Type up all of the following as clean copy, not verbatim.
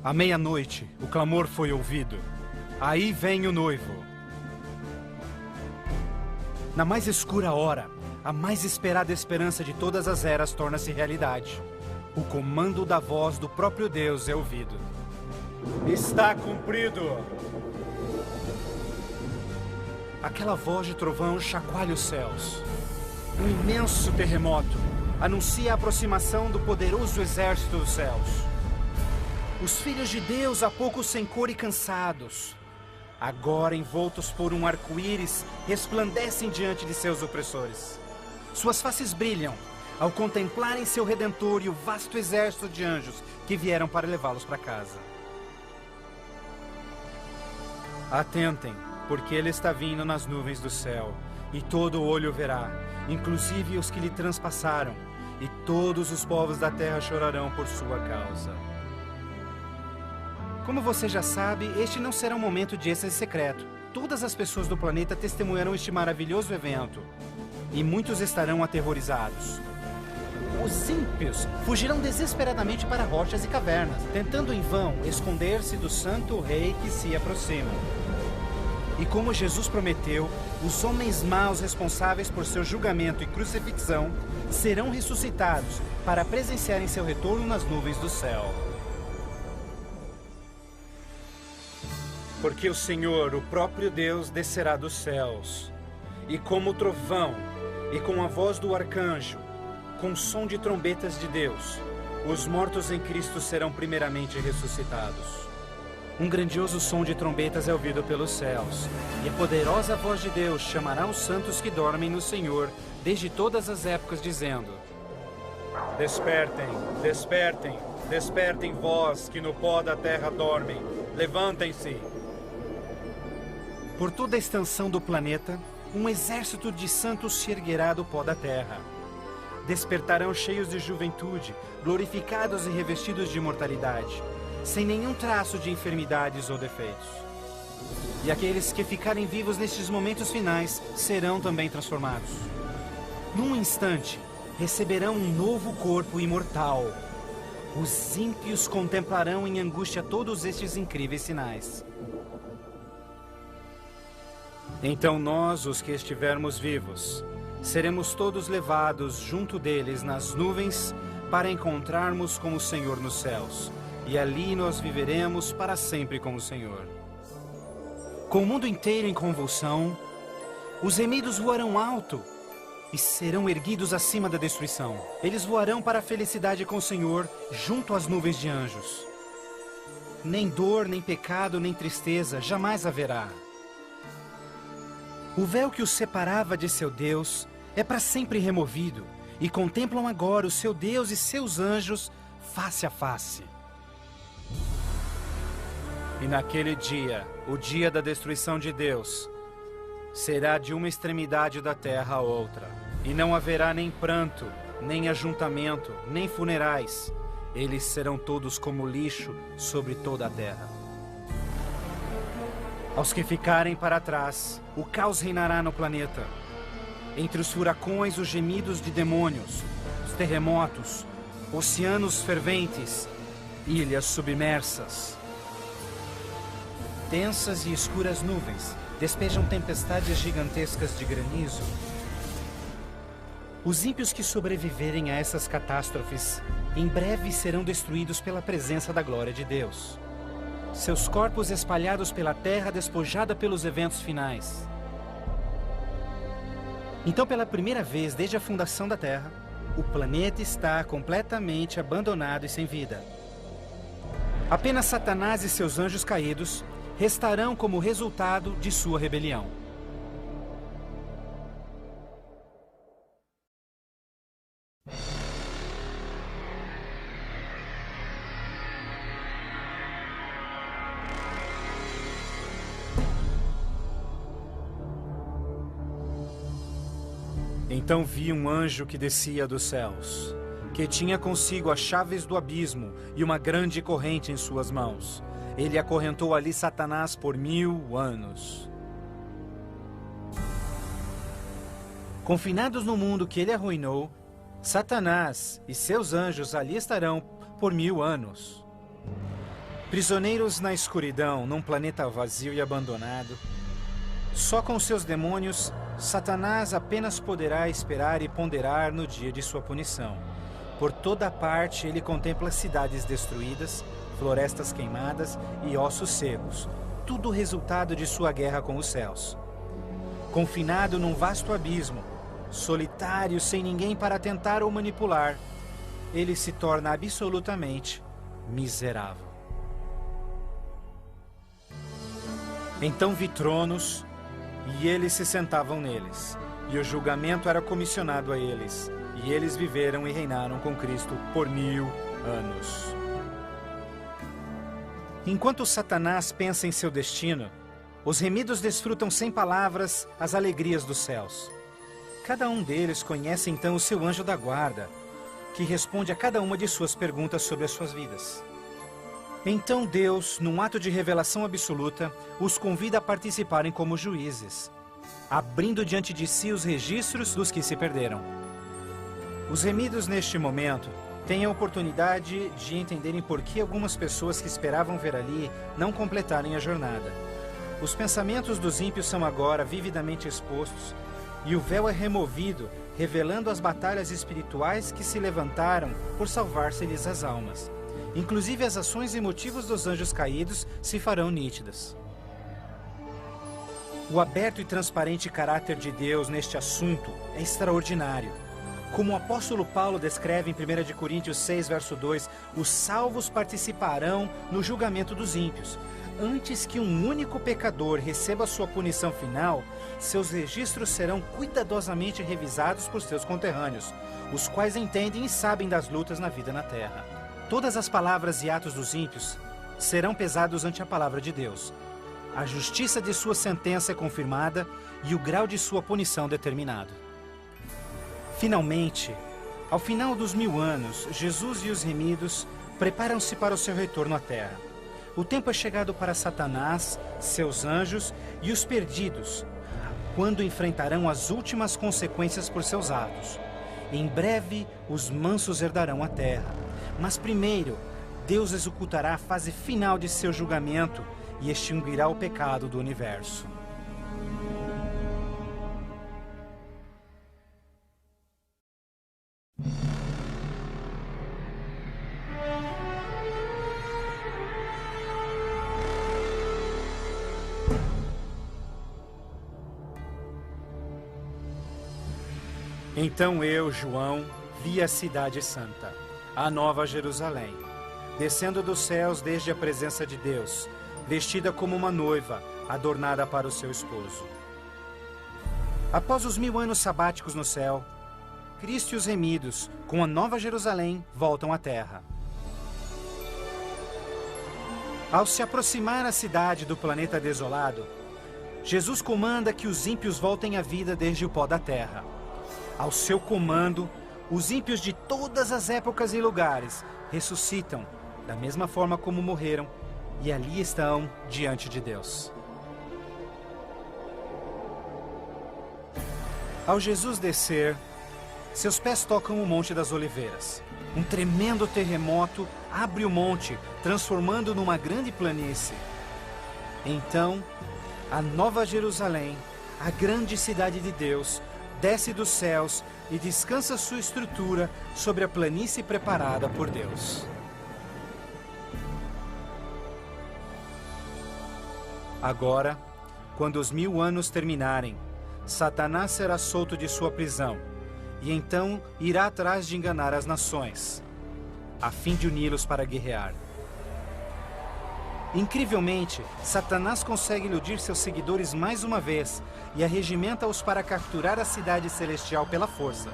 À meia-noite, o clamor foi ouvido. Aí vem o noivo. Na mais escura hora, a mais esperada esperança de todas as eras torna-se realidade. O comando da voz do próprio Deus é ouvido. Está cumprido! Aquela voz de trovão chacoalha os céus. Um imenso terremoto anuncia a aproximação do poderoso exército dos céus. Os filhos de Deus, há pouco sem cor e cansados, agora envoltos por um arco-íris, resplandecem diante de seus opressores. Suas faces brilham ao contemplarem seu Redentor e o vasto exército de anjos que vieram para levá-los para casa. Atentem, porque ele está vindo nas nuvens do céu, e todo olho verá, inclusive os que lhe transpassaram, e todos os povos da terra chorarão por sua causa. Como você já sabe, este não será um momento de êxtase secreto. Todas as pessoas do planeta testemunharão este maravilhoso evento, e muitos estarão aterrorizados. Os ímpios fugirão desesperadamente para rochas e cavernas, tentando em vão esconder-se do santo rei que se aproxima. E como Jesus prometeu, os homens maus responsáveis por seu julgamento e crucifixão serão ressuscitados para presenciarem seu retorno nas nuvens do céu. Porque o Senhor, o próprio Deus, descerá dos céus, e como trovão, e com a voz do arcanjo, com o som de trombetas de Deus, os mortos em Cristo serão primeiramente ressuscitados. Um grandioso som de trombetas é ouvido pelos céus, e a poderosa voz de Deus chamará os santos que dormem no Senhor desde todas as épocas, dizendo: Despertem, despertem, despertem vós que no pó da terra dormem, levantem-se. Por toda a extensão do planeta, um exército de santos se erguerá do pó da terra. Despertarão cheios de juventude, glorificados e revestidos de imortalidade, sem nenhum traço de enfermidades ou defeitos. E aqueles que ficarem vivos nestes momentos finais serão também transformados. Num instante, receberão um novo corpo imortal. Os ímpios contemplarão em angústia todos estes incríveis sinais. Então nós, os que estivermos vivos, seremos todos levados junto deles nas nuvens para encontrarmos com o Senhor nos céus. E ali nós viveremos para sempre com o Senhor. Com o mundo inteiro em convulsão, os remidos voarão alto e serão erguidos acima da destruição. Eles voarão para a felicidade com o Senhor junto às nuvens de anjos. Nem dor, nem pecado, nem tristeza jamais haverá. O véu que os separava de seu Deus é para sempre removido, e contemplam agora o seu Deus e seus anjos face a face. E naquele dia, o dia da destruição de Deus, será de uma extremidade da terra a outra, e não haverá nem pranto, nem ajuntamento, nem funerais. Eles serão todos como lixo sobre toda a terra. Aos que ficarem para trás, o caos reinará no planeta. Entre os furacões, os gemidos de demônios, os terremotos, oceanos ferventes, ilhas submersas. Densas e escuras nuvens despejam tempestades gigantescas de granizo. Os ímpios que sobreviverem a essas catástrofes, em breve serão destruídos pela presença da glória de Deus. Seus corpos espalhados pela terra despojada pelos eventos finais. Então, pela primeira vez desde a fundação da Terra, o planeta está completamente abandonado e sem vida. Apenas Satanás e seus anjos caídos restarão como resultado de sua rebelião. Então vi um anjo que descia dos céus, que tinha consigo as chaves do abismo e uma grande corrente em suas mãos. Ele acorrentou ali Satanás por 1000 anos. Confinados no mundo que ele arruinou, Satanás e seus anjos ali estarão por 1000 anos. Prisioneiros na escuridão, num planeta vazio e abandonado, só com seus demônios, Satanás apenas poderá esperar e ponderar no dia de sua punição. Por toda parte, ele contempla cidades destruídas, florestas queimadas e ossos secos, tudo resultado de sua guerra com os céus. Confinado num vasto abismo, solitário, sem ninguém para tentar ou manipular, ele se torna absolutamente miserável. Então vi tronos, e eles se sentavam neles, e o julgamento era comissionado a eles, e eles viveram e reinaram com Cristo por 1000 anos. Enquanto Satanás pensa em seu destino, os remidos desfrutam sem palavras as alegrias dos céus. Cada um deles conhece então o seu anjo da guarda, que responde a cada uma de suas perguntas sobre as suas vidas. Então Deus, num ato de revelação absoluta, os convida a participarem como juízes, abrindo diante de si os registros dos que se perderam. Os remidos neste momento têm a oportunidade de entenderem por que algumas pessoas que esperavam ver ali não completarem a jornada. Os pensamentos dos ímpios são agora vividamente expostos e o véu é removido, revelando as batalhas espirituais que se levantaram por salvar-se-lhes as almas. Inclusive as ações e motivos dos anjos caídos se farão nítidas. O aberto e transparente caráter de Deus neste assunto é extraordinário. Como o apóstolo Paulo descreve em 1 Coríntios 6, verso 2, os salvos participarão no julgamento dos ímpios. Antes que um único pecador receba sua punição final, seus registros serão cuidadosamente revisados por seus conterrâneos, os quais entendem e sabem das lutas na vida na terra. Todas as palavras e atos dos ímpios serão pesados ante a palavra de Deus. A justiça de sua sentença é confirmada e o grau de sua punição determinado. Finalmente, ao final dos 1000 anos, Jesus e os remidos preparam-se para o seu retorno à terra. O tempo é chegado para Satanás, seus anjos e os perdidos, quando enfrentarão as últimas consequências por seus atos. Em breve, os mansos herdarão a terra. Mas primeiro, Deus executará a fase final de seu julgamento e extinguirá o pecado do universo. Então eu, João, vi a cidade santa, a Nova Jerusalém, descendo dos céus desde a presença de Deus, vestida como uma noiva, adornada para o seu esposo. Após os 1000 anos sabáticos no céu, Cristo e os remidos, com a Nova Jerusalém, voltam à terra. Ao se aproximar a cidade do planeta desolado, Jesus comanda que os ímpios voltem à vida desde o pó da terra. Ao seu comando, os ímpios de todas as épocas e lugares ressuscitam, da mesma forma como morreram, e ali estão diante de Deus. Ao Jesus descer, seus pés tocam o Monte das Oliveiras. Um tremendo terremoto abre o monte, transformando numa grande planície. Então, a Nova Jerusalém, a grande cidade de Deus, desce dos céus e descansa sua estrutura sobre a planície preparada por Deus. Agora, quando os 1000 anos terminarem, Satanás será solto de sua prisão, e então irá atrás de enganar as nações, a fim de uni-los para guerrear. Incrivelmente, Satanás consegue iludir seus seguidores mais uma vez e arregimenta-os para capturar a cidade celestial pela força.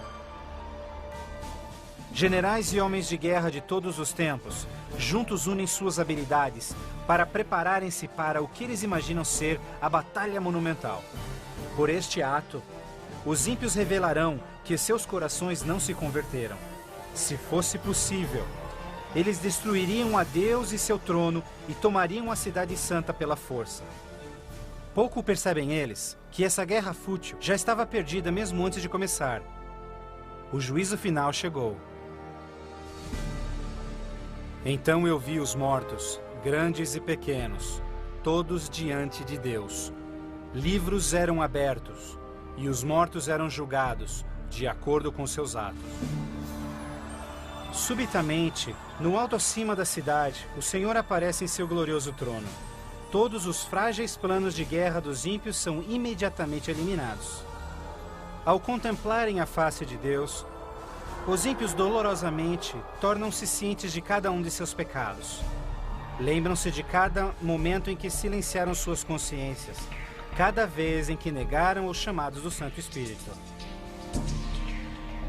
Generais e homens de guerra de todos os tempos, juntos unem suas habilidades para prepararem-se para o que eles imaginam ser a batalha monumental. Por este ato, os ímpios revelarão que seus corações não se converteram. Se fosse possível, eles destruiriam a Deus e seu trono e tomariam a cidade santa pela força. Pouco percebem eles que essa guerra fútil já estava perdida mesmo antes de começar. O juízo final chegou. Então eu vi os mortos, grandes e pequenos, todos diante de Deus. Livros eram abertos, e os mortos eram julgados, de acordo com seus atos. Subitamente, no alto acima da cidade, o Senhor aparece em seu glorioso trono. Todos os frágeis planos de guerra dos ímpios são imediatamente eliminados. Ao contemplarem a face de Deus, os ímpios dolorosamente tornam-se cientes de cada um de seus pecados. Lembram-se de cada momento em que silenciaram suas consciências, cada vez em que negaram os chamados do Santo Espírito.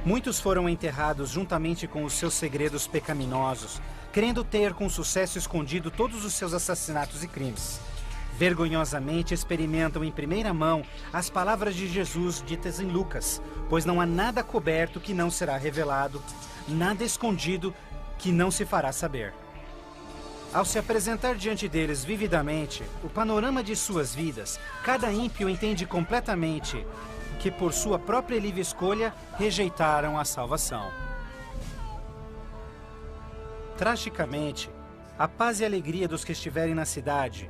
Muitos foram enterrados juntamente com os seus segredos pecaminosos, querendo ter com sucesso escondido todos os seus assassinatos e crimes. Vergonhosamente experimentam em primeira mão as palavras de Jesus ditas em Lucas, pois não há nada coberto que não será revelado, nada escondido que não se fará saber. Ao se apresentar diante deles vividamente o panorama de suas vidas, cada ímpio entende completamente que por sua própria livre escolha rejeitaram a salvação. Tragicamente, a paz e alegria dos que estiverem na cidade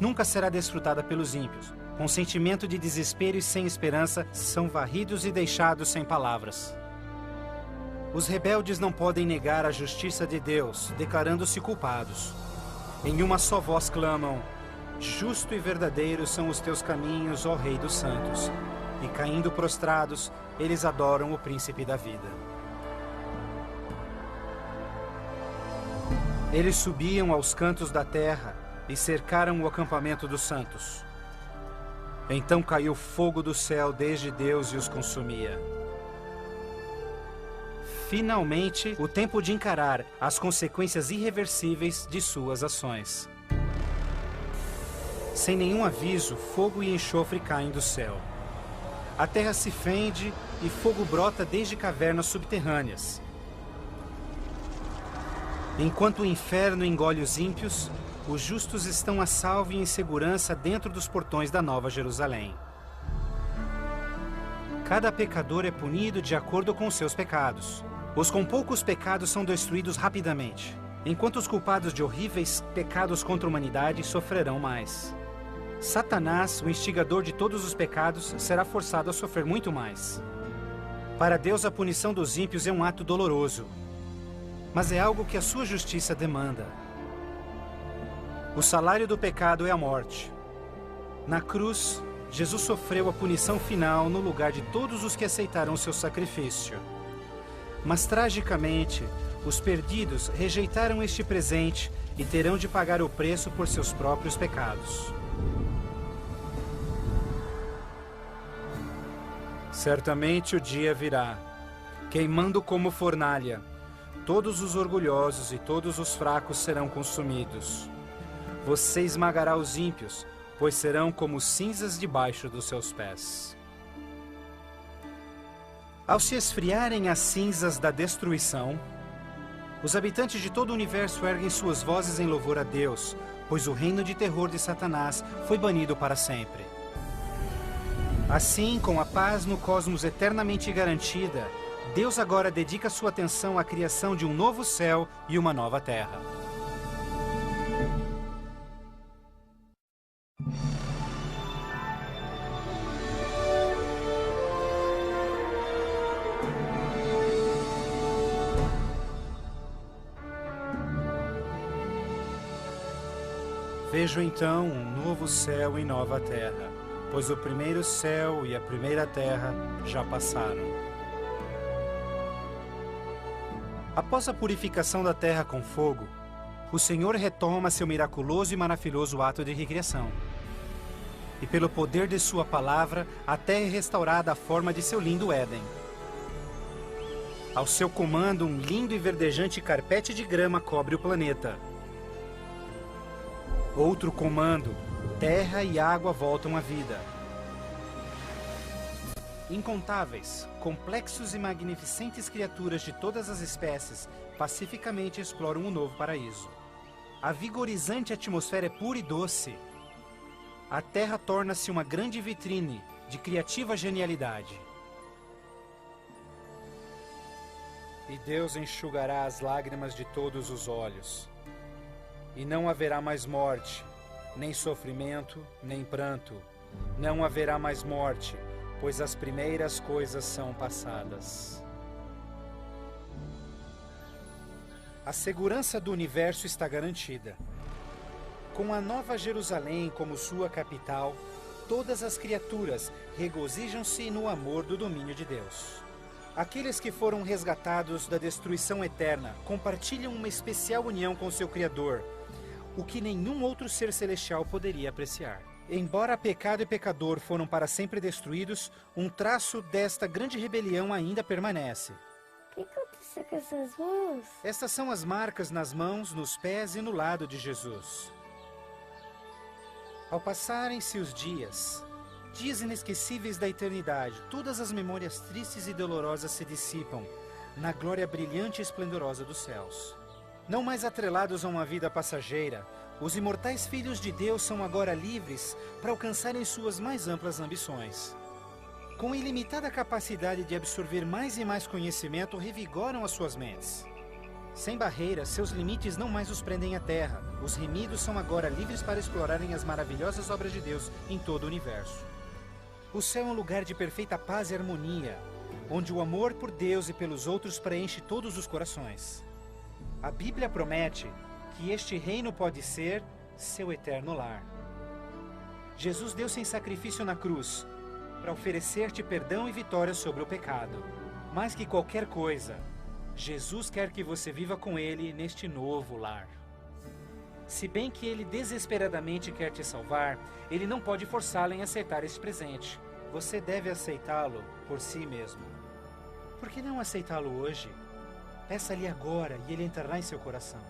nunca será desfrutada pelos ímpios. Com sentimento de desespero e sem esperança, são varridos e deixados sem palavras. Os rebeldes não podem negar a justiça de Deus, declarando-se culpados. Em uma só voz clamam: justo e verdadeiro são os teus caminhos, ó Rei dos Santos. E caindo prostrados, eles adoram o Príncipe da Vida. Eles subiam aos cantos da terra e cercaram o acampamento dos santos. Então caiu fogo do céu desde Deus e os consumia. Finalmente, o tempo de encarar as consequências irreversíveis de suas ações. Sem nenhum aviso, fogo e enxofre caem do céu. A terra se fende e fogo brota desde cavernas subterrâneas. Enquanto o inferno engole os ímpios, os justos estão a salvo e em segurança dentro dos portões da Nova Jerusalém. Cada pecador é punido de acordo com seus pecados. Os com poucos pecados são destruídos rapidamente, enquanto os culpados de horríveis pecados contra a humanidade sofrerão mais. Satanás, o instigador de todos os pecados, será forçado a sofrer muito mais. Para Deus, a punição dos ímpios é um ato doloroso, mas é algo que a sua justiça demanda. O salário do pecado é a morte. Na cruz, Jesus sofreu a punição final no lugar de todos os que aceitaram o seu sacrifício. Mas, tragicamente, os perdidos rejeitaram este presente e terão de pagar o preço por seus próprios pecados. Certamente o dia virá, queimando como fornalha. Todos os orgulhosos e todos os fracos serão consumidos. Você esmagará os ímpios, pois serão como cinzas debaixo dos seus pés. Ao se esfriarem as cinzas da destruição, os habitantes de todo o universo erguem suas vozes em louvor a Deus, pois o reino de terror de Satanás foi banido para sempre. Assim, com a paz no cosmos eternamente garantida, Deus agora dedica sua atenção à criação de um novo céu e uma nova terra. Vejo então um novo céu e nova terra, pois o primeiro céu e a primeira terra já passaram. Após a purificação da terra com fogo, o Senhor retoma seu miraculoso e maravilhoso ato de recriação. E pelo poder de sua palavra, a terra é restaurada à forma de seu lindo Éden. Ao seu comando, um lindo e verdejante carpete de grama cobre o planeta. Outro comando, terra e água voltam à vida. Incontáveis, complexos e magnificentes criaturas de todas as espécies pacificamente exploram um novo paraíso. A vigorizante atmosfera é pura e doce. A terra torna-se uma grande vitrine de criativa genialidade. E Deus enxugará as lágrimas de todos os olhos. E não haverá mais morte, nem sofrimento, nem pranto. Não haverá mais morte, pois as primeiras coisas são passadas. A segurança do universo está garantida. Com a Nova Jerusalém como sua capital, todas as criaturas regozijam-se no amor do domínio de Deus. Aqueles que foram resgatados da destruição eterna compartilham uma especial união com seu Criador, o que nenhum outro ser celestial poderia apreciar. Embora pecado e pecador foram para sempre destruídos, um traço desta grande rebelião ainda permanece. O que aconteceu com essas mãos? Estas são as marcas nas mãos, nos pés e no lado de Jesus. Ao passarem-se os dias inesquecíveis da eternidade, todas as memórias tristes e dolorosas se dissipam na glória brilhante e esplendorosa dos céus. Não mais atrelados a uma vida passageira, os imortais filhos de Deus são agora livres para alcançarem suas mais amplas ambições. Com ilimitada capacidade de absorver mais e mais conhecimento, revigoram as suas mentes. Sem barreiras, seus limites não mais os prendem à terra. Os remidos são agora livres para explorarem as maravilhosas obras de Deus em todo o universo. O céu é um lugar de perfeita paz e harmonia, onde o amor por Deus e pelos outros preenche todos os corações. A Bíblia promete que este reino pode ser seu eterno lar. Jesus deu-se em sacrifício na cruz para oferecer-te perdão e vitória sobre o pecado. Mais que qualquer coisa, Jesus quer que você viva com Ele neste novo lar. Se bem que Ele desesperadamente quer te salvar, Ele não pode forçá-lo em aceitar este presente. Você deve aceitá-lo por si mesmo. Por que não aceitá-lo hoje? Peça-lhe agora e Ele entrará em seu coração.